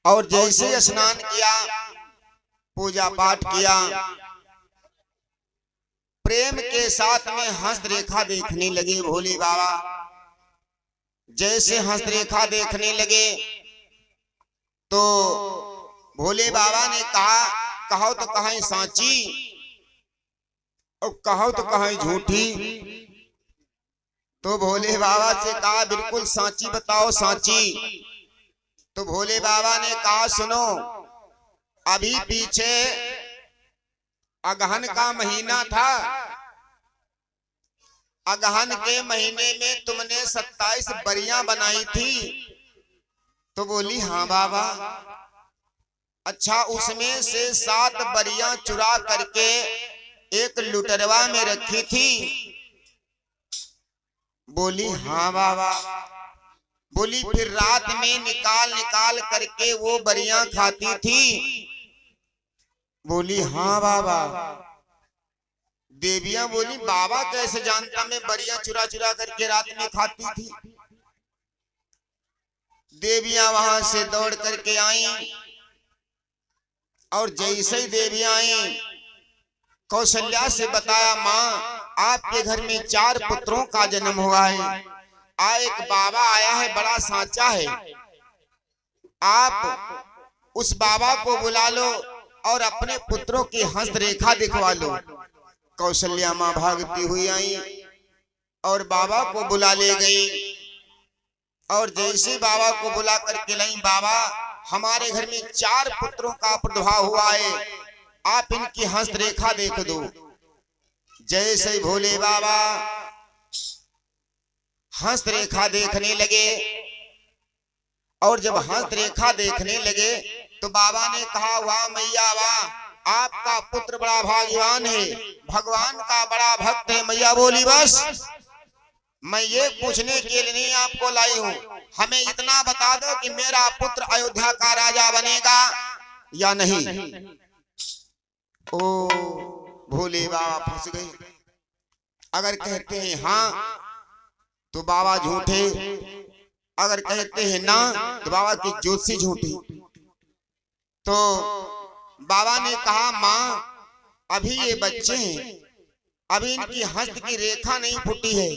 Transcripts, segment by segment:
और जैसे स्नान किया, पूजा पाठ किया, प्रेम के साथ में हस्तरेखा देखने लगे भोले बाबा। जैसे हस्तरेखा देखने लगे तो भोले बाबा ने कहा, कहो तो कहीं सांची और कहो तो कहीं झूठी। तो भोले बाबा से कहा, बिल्कुल सांची बताओ सांची। तो भोले बाबा ने कहा, सुनो, अभी पीछे अगहन का महीना था, अगहन के महीने में तुमने 27 बरियां बनाई थी। तो बोली, हाँ बाबा। अच्छा, उसमें से 7 बरियां चुरा करके एक लुटरवा में रखी थी। बोली, हाँ बाबा। बोली, फिर रात में निकाल निकाल करके वो बरियां खाती थी। बोली, हाँ बाबा। देवियां बोली, बाबा कैसे जानता मैं बरियां चुरा चुरा करके रात में खाती थी। देवियां वहां से दौड़ करके आई और जैसे ही देवियां आई, कौशल्या से बताया, माँ आपके घर में 4 पुत्रों का जन्म हुआ है, एक बाबा आया है, बड़ा सांचा है, आप उस बाबा को बुला लो और अपने पुत्रों की हस्तरेखा दिखवा लो। कौशल्या माँ भागती हुई आई और बाबा को बुला ले गई। और जैसे बाबा को बुला करके लाई, बाबा हमारे घर में 4 पुत्रों का प्रादुर्भाव हुआ है, आप इनकी हस्तरेखा देख दो। जैसे ही भोले बाबा हस्तरेखा देखने लगे और जब हस्तरेखा देखने लगे तो बाबा ने कहा, वाह मैया वाह, आपका पुत्र बड़ा भाग्यवान है, भगवान का बड़ा भक्त है। मैया बोली, बस मैं ये पूछने के लिए नहीं आपको लाई हूँ, हमें इतना बता दो कि मेरा पुत्र अयोध्या का राजा बनेगा या नहीं। ओ भोले बाबा फंस गए। अगर कहते हैं हाँ तो बाबा झूठे, अगर कहते हैं ना तो बाबा की ज्योतिषी झूठी। तो बाबा ने कहा, माँ अभी ये बच्चे हैं, अभी इनकी हस्त की रेखा नहीं फूटी है,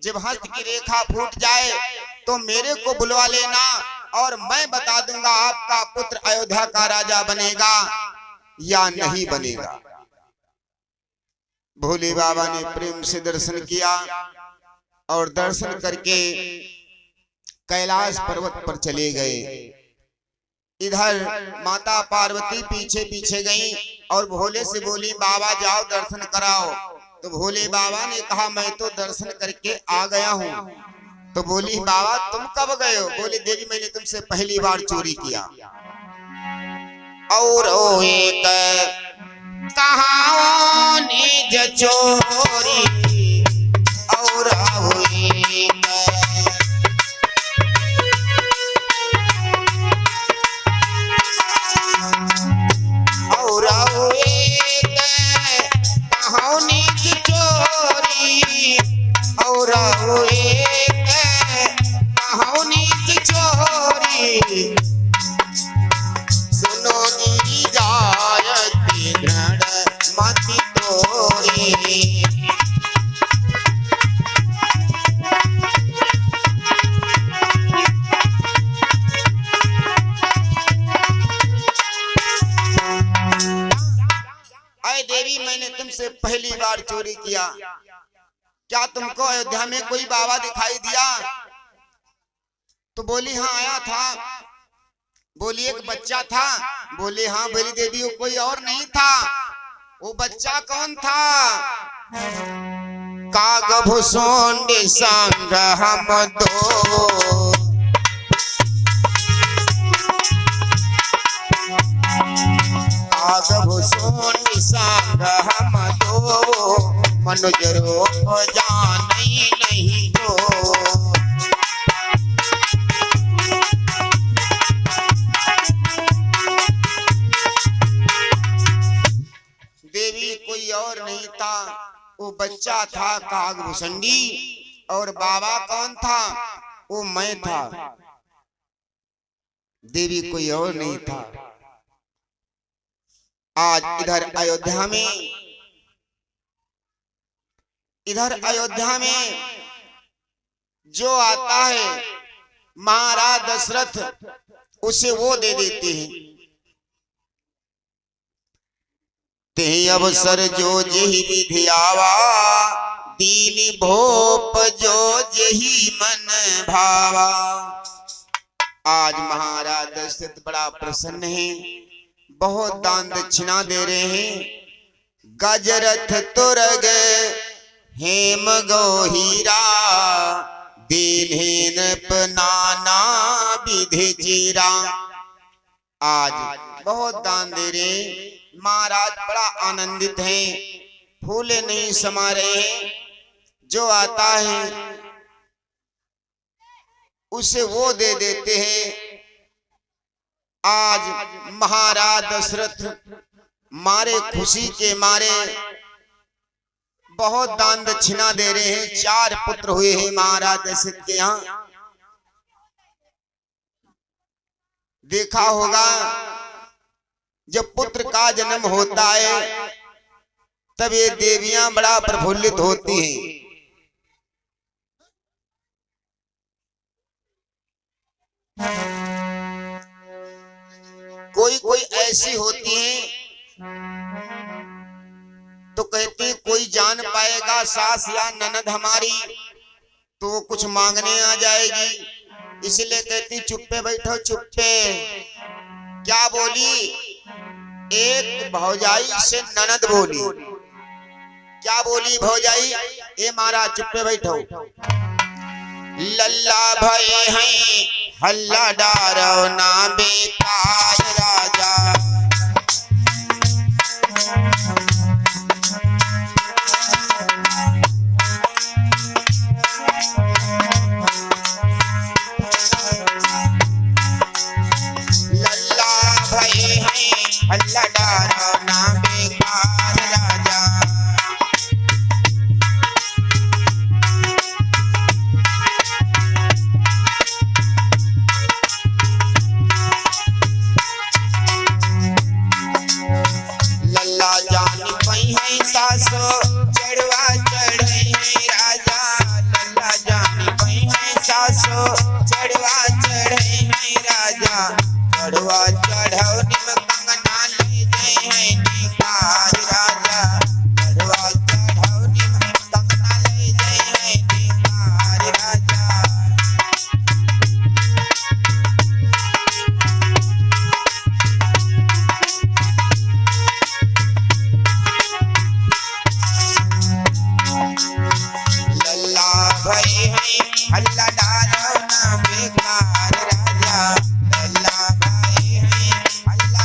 जब हस्त की रेखा फूट जाए तो मेरे को बुलवा लेना और मैं बता दूंगा आपका पुत्र अयोध्या का राजा बनेगा या नहीं बनेगा। भोले बाबा ने प्रेम से दर्शन किया और दर्शन करके कैलाश पर्वत पर चले गए। इधर माता पार्वती पीछे पीछे गई और भोले से बोली, बाबा जाओ दर्शन कराओ। तो भोले बाबा ने कहा, मैं तो दर्शन करके आ गया हूँ। तो बोली, बाबा तुम कब गए हो? बोले, देवी मैंने तुमसे पहली बार चोरी किया। और ओ एक कहाओ निज चोरी और पहली बार चोरी किया। क्या तुमको अयोध्या में कोई बाबा दिखाई दिया? तो बोली, हाँ आया था। बोली, एक बच्चा था? बोले, हाँ। बोली, देवी वो कोई और नहीं था। वो बच्चा कौन था? काग भुसुंड संग हम दो, काग भुसुंड संग हम दो, मनुज रूप जाने नहीं दो। देवी कोई और नहीं था, वो बच्चा था कागभूषणी। और बाबा कौन था? वो मैं था। देवी कोई और नहीं था। आज इधर अयोध्या में जो आता है महाराज दशरथ उसे वो दे देते हैं। तेहि अवसर जो जेहि विधि आवा, दीन भोप जो जेहि मन भावा। आज महाराज दशरथ बड़ा प्रसन्न है, बहुत दान दक्षिणा दे रहे हैं। गजरथ तुरग हेम गौहीरा, दीनहीन नाना विधि जीरा। आज बहुत दान दे रहे, महाराज बड़ा आनंदित हैं, फूले नहीं समा रहे हैं। जो आता है उसे वो दे देते हैं। आज महाराज दशरथ मारे खुशी के मारे बहुत दान दक्षिणा दे रहे हैं। 4 पुत्र हुए हैं महाराज दशरथ के यहाँ। देखा होगा जब पुत्र का जन्म होता है तब ये देवियां बड़ा प्रफुल्लित होती हैं। कोई ऐसी होती हैं तो कहती कोई जान पाएगा सास या ननद हमारी तो वो कुछ मांगने आ जाएगी, इसलिए कहती चुप्पे बैठो चुप्पे। क्या बोली? एक भौजाई से ननद बोली। क्या बोली भौजाई? ए मारा चुप्पे बैठो। लल्ला भये हैं हल्ला डारो ना बेकार राजा। लल्ला भये हैं हल्ला डारो ना बेकार राजा। सासो चढ़वा चढ़े हैं राजा। लल्ला जानी पई हैं सासो चढ़वा चढ़े हैं राजा। चढ़वा चढ़ो निम कंगना ले गए हैं निकार राजा। चढ़वा चढ़ो निम कंगना ले गए हैं निकार राजा। भये हैं हल्ला डारो ना बेकार राजा। लल्ला भये हैं हल्ला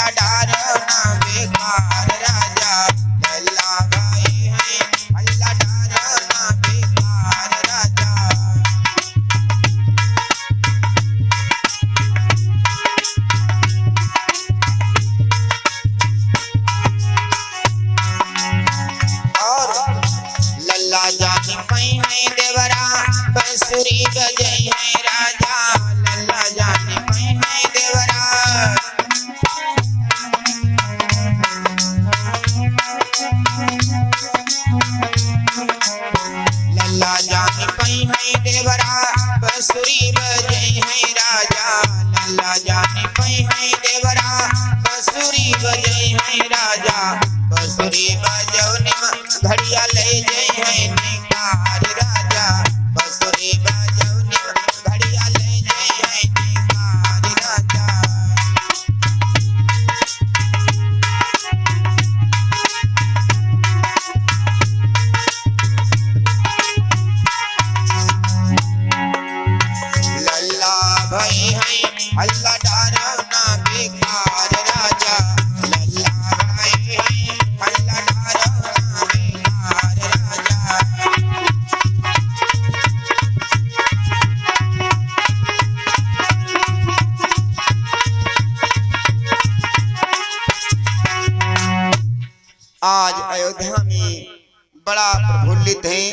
हल्ला डारना बेकार राजा लल्ला भाई है हल्ला डारना बेकार राजा। और लल्ला जानी पई है देवरा बंसुरी बजई है राजा लल्ला जानी पई है देवरा। लल्ला जानी पई है देवरा बंसुरी बजई है राजा लल्ला जानी पई है देवरा बंसुरी बजई है राजा। बंसुरी बजौनी घड़िया ले जई है निकार राजा बंसुरी बजौनी घड़िया ले जई है निकार राजा। लल्ला भाई है हल्ला डारना बेकार राजा लल्ला भाई है हल्ला डारना बेकार राजा। आज अयोध्या में बड़ा प्रफुल्लित है।